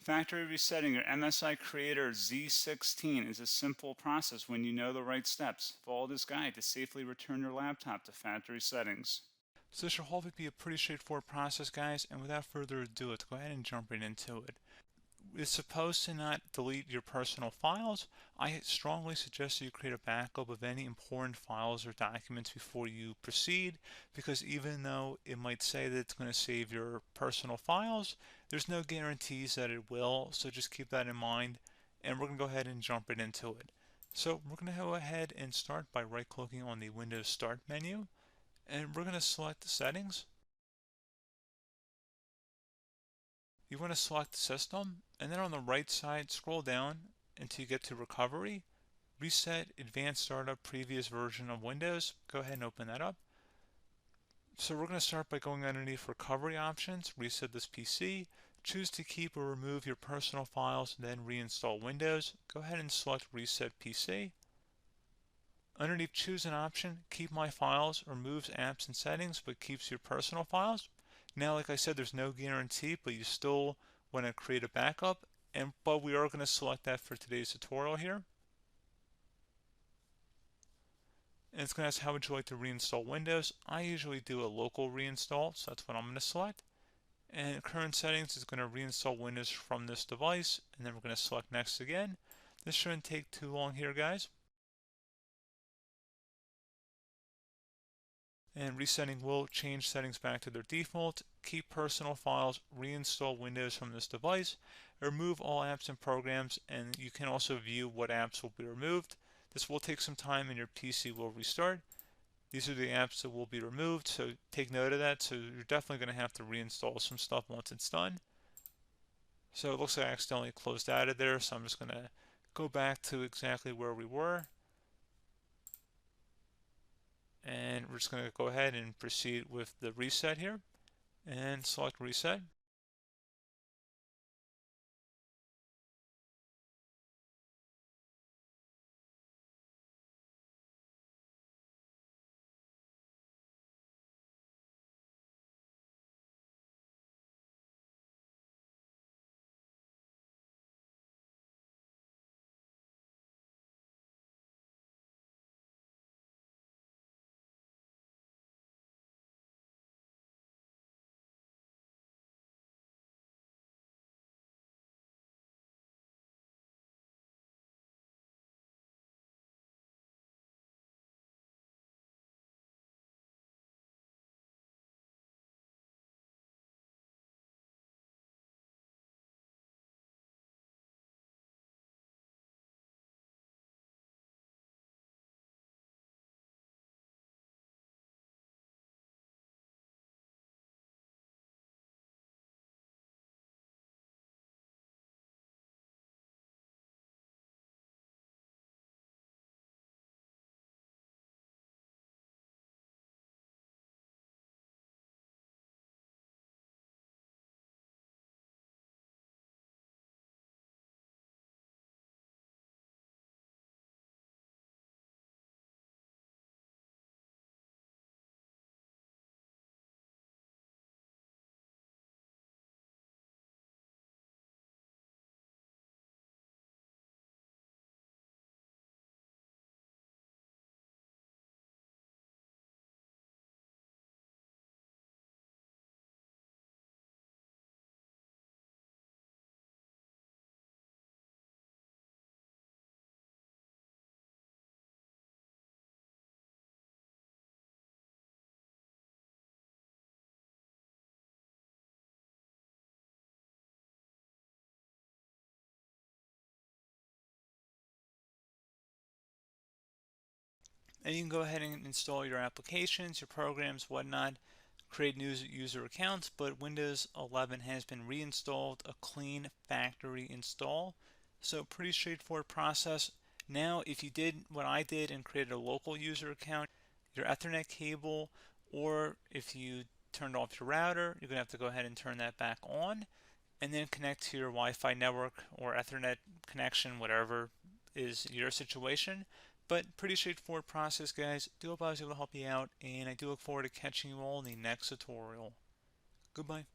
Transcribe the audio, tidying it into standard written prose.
Factory resetting your MSI Creator Z16 is a simple process when you know the right steps. Follow this guide to safely return your laptop to factory settings. So this should hopefully be a pretty straightforward process, guys, and without further ado, let's go ahead and jump right into it. It's supposed to not delete your personal files. I strongly suggest that you create a backup of any important files or documents before you proceed, because even though it might say that it's going to save your personal files, there's no guarantees that it will, so just keep that in mind, and we're going to go ahead and jump right into it. So we're going to go ahead and start by right-clicking on the Windows Start menu, and we're going to select the settings. You want to select System, and then on the right side, scroll down until you get to Recovery. Reset Advanced Startup Previous Version of Windows. Go ahead and open that up. So we're going to start by going underneath Recovery Options, reset this PC. Choose to keep or remove your personal files, then reinstall Windows. Go ahead and select Reset PC. Underneath Choose an option, Keep My Files removes apps and settings but keeps your personal files. Now, like I said, there's no guarantee, but you still want to create a backup, but we are going to select that for today's tutorial here. And it's going to ask how would you like to reinstall Windows. I usually do a local reinstall, so that's what I'm going to select. And current settings is going to reinstall Windows from this device, and then we're going to select next again. This shouldn't take too long here, guys. And resetting will change settings back to their default, keep personal files, reinstall Windows from this device, remove all apps and programs, and you can also view what apps will be removed. This will take some time and your PC will restart. These are the apps that will be removed, so take note of that. So you're definitely going to have to reinstall some stuff once it's done. So it looks like I accidentally closed out of there, so I'm just going to go back to exactly where we were. And we're just going to go ahead and proceed with the reset here and select reset. And you can go ahead and install your applications, your programs, whatnot, create new user accounts, but Windows 11 has been reinstalled, a clean factory install. So pretty straightforward process. Now, if you did what I did and created a local user account, your Ethernet cable, or if you turned off your router, you're going to have to go ahead and turn that back on, and then connect to your Wi-Fi network or Ethernet connection, whatever is your situation. But pretty straightforward process, guys. Do hope I was able to help you out, and I do look forward to catching you all in the next tutorial. Goodbye.